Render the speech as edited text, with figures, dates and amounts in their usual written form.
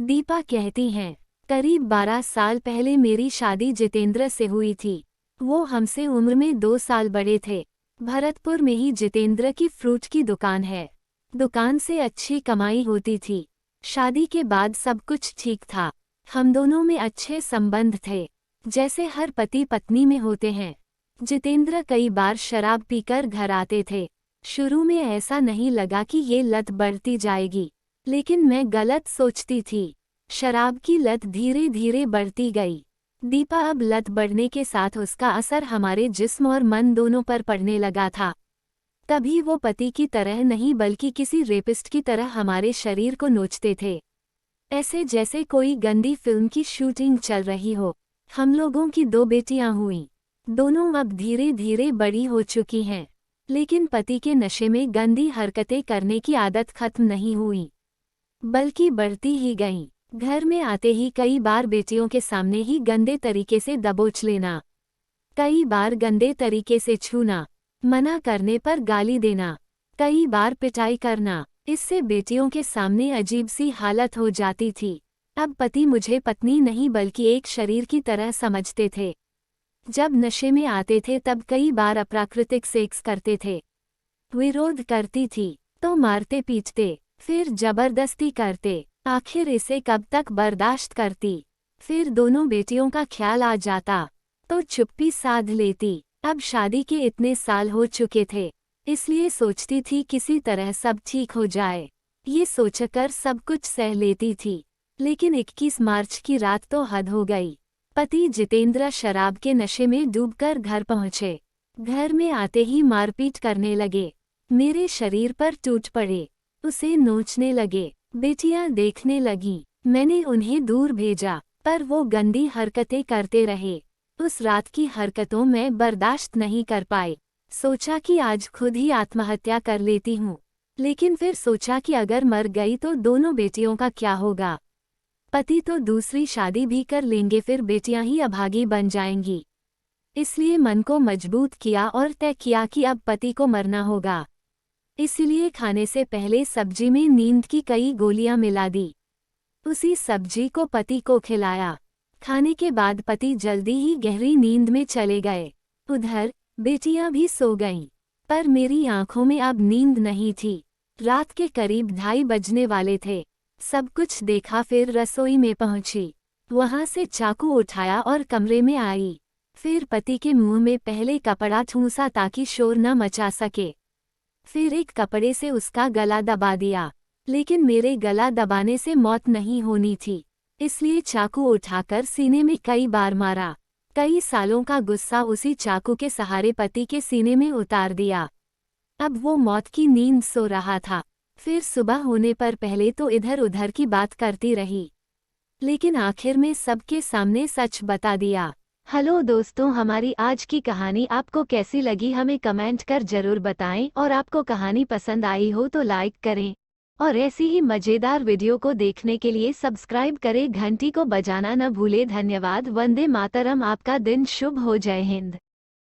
दीपा कहती हैं, करीब 12 साल पहले मेरी शादी जितेंद्र से हुई थी। वो हमसे उम्र में 2 साल बड़े थे। भरतपुर में ही जितेंद्र की फ्रूट की दुकान है। दुकान से अच्छी कमाई होती थी। शादी के बाद सब कुछ ठीक था। हम दोनों में अच्छे संबंध थे, जैसे हर पति पत्नी में होते हैं। जितेंद्र कई बार शराब पीकर घर आते थे। शुरू में ऐसा नहीं लगा कि ये लत बढ़ती जाएगी, लेकिन मैं गलत सोचती थी। शराब की लत धीरे धीरे बढ़ती गई। दीपा, अब लत बढ़ने के साथ उसका असर हमारे जिस्म और मन दोनों पर पड़ने लगा था। कभी वो पति की तरह नहीं बल्कि किसी रेपिस्ट की तरह हमारे शरीर को नोचते थे, ऐसे जैसे कोई गंदी फिल्म की शूटिंग चल रही हो। हम लोगों की 2 बेटियां हुईं। दोनों अब धीरे धीरे बड़ी हो चुकी हैं, लेकिन पति के नशे में गंदी हरकतें करने की आदत खत्म नहीं हुई, बल्कि बढ़ती ही गईं। घर में आते ही कई बार बेटियों के सामने ही गंदे तरीके से दबोच लेना, कई बार गंदे तरीके से छूना, मना करने पर गाली देना, कई बार पिटाई करना। इससे बेटियों के सामने अजीब सी हालत हो जाती थी। अब पति मुझे पत्नी नहीं बल्कि एक शरीर की तरह समझते थे। जब नशे में आते थे तब कई बार अप्राकृतिक सेक्स करते थे। विरोध करती थी तो मारते पीटते, फिर जबरदस्ती करते। आखिर इसे कब तक बर्दाश्त करती। फिर दोनों बेटियों का ख्याल आ जाता तो चुप्पी साध लेती। अब शादी के इतने साल हो चुके थे, इसलिए सोचती थी किसी तरह सब ठीक हो जाए। ये सोचकर सब कुछ सह लेती थी, लेकिन 21 मार्च की रात तो हद हो गई। पति जितेंद्र शराब के नशे में डूबकर घर पहुंचे। घर में आते ही मारपीट करने लगे, मेरे शरीर पर टूट पड़े, उसे नोचने लगे। बेटियां देखने लगीं। मैंने उन्हें दूर भेजा, पर वो गंदी हरकतें करते रहे। उस रात की हरकतों में बर्दाश्त नहीं कर पाए। सोचा कि आज खुद ही आत्महत्या कर लेती हूँ, लेकिन फिर सोचा कि अगर मर गई तो दोनों बेटियों का क्या होगा। पति तो दूसरी शादी भी कर लेंगे, फिर बेटियां ही अभागी बन जाएंगी। इसलिए मन को मजबूत किया और तय किया कि अब पति को मरना होगा। इसलिए खाने से पहले सब्जी में नींद की कई गोलियां मिला दी। उसी सब्जी को पति को खिलाया। खाने के बाद पति जल्दी ही गहरी नींद में चले गए। उधर बेटियां भी सो गईं, पर मेरी आंखों में अब नींद नहीं थी। रात के करीब 2:30 बजने वाले थे। सब कुछ देखा, फिर रसोई में पहुंची। वहां से चाकू उठाया और कमरे में आई। फिर पति के मुंह में पहले कपड़ा ठूंसा ताकि शोर न मचा सके। फिर एक कपड़े से उसका गला दबा दिया, लेकिन मेरे गला दबाने से मौत नहीं होनी थी, इसलिए चाकू उठाकर सीने में कई बार मारा। कई सालों का गुस्सा उसी चाकू के सहारे पति के सीने में उतार दिया। अब वो मौत की नींद सो रहा था। फिर सुबह होने पर पहले तो इधर उधर की बात करती रही, लेकिन आखिर में सबके सामने सच बता दिया। हेलो दोस्तों, हमारी आज की कहानी आपको कैसी लगी हमें कमेंट कर जरूर बताएं, और आपको कहानी पसंद आई हो तो लाइक करें, और ऐसी ही मजेदार वीडियो को देखने के लिए सब्सक्राइब करें, घंटी को बजाना न भूले। धन्यवाद। वंदे मातरम। आपका दिन शुभ हो। जय हिंद।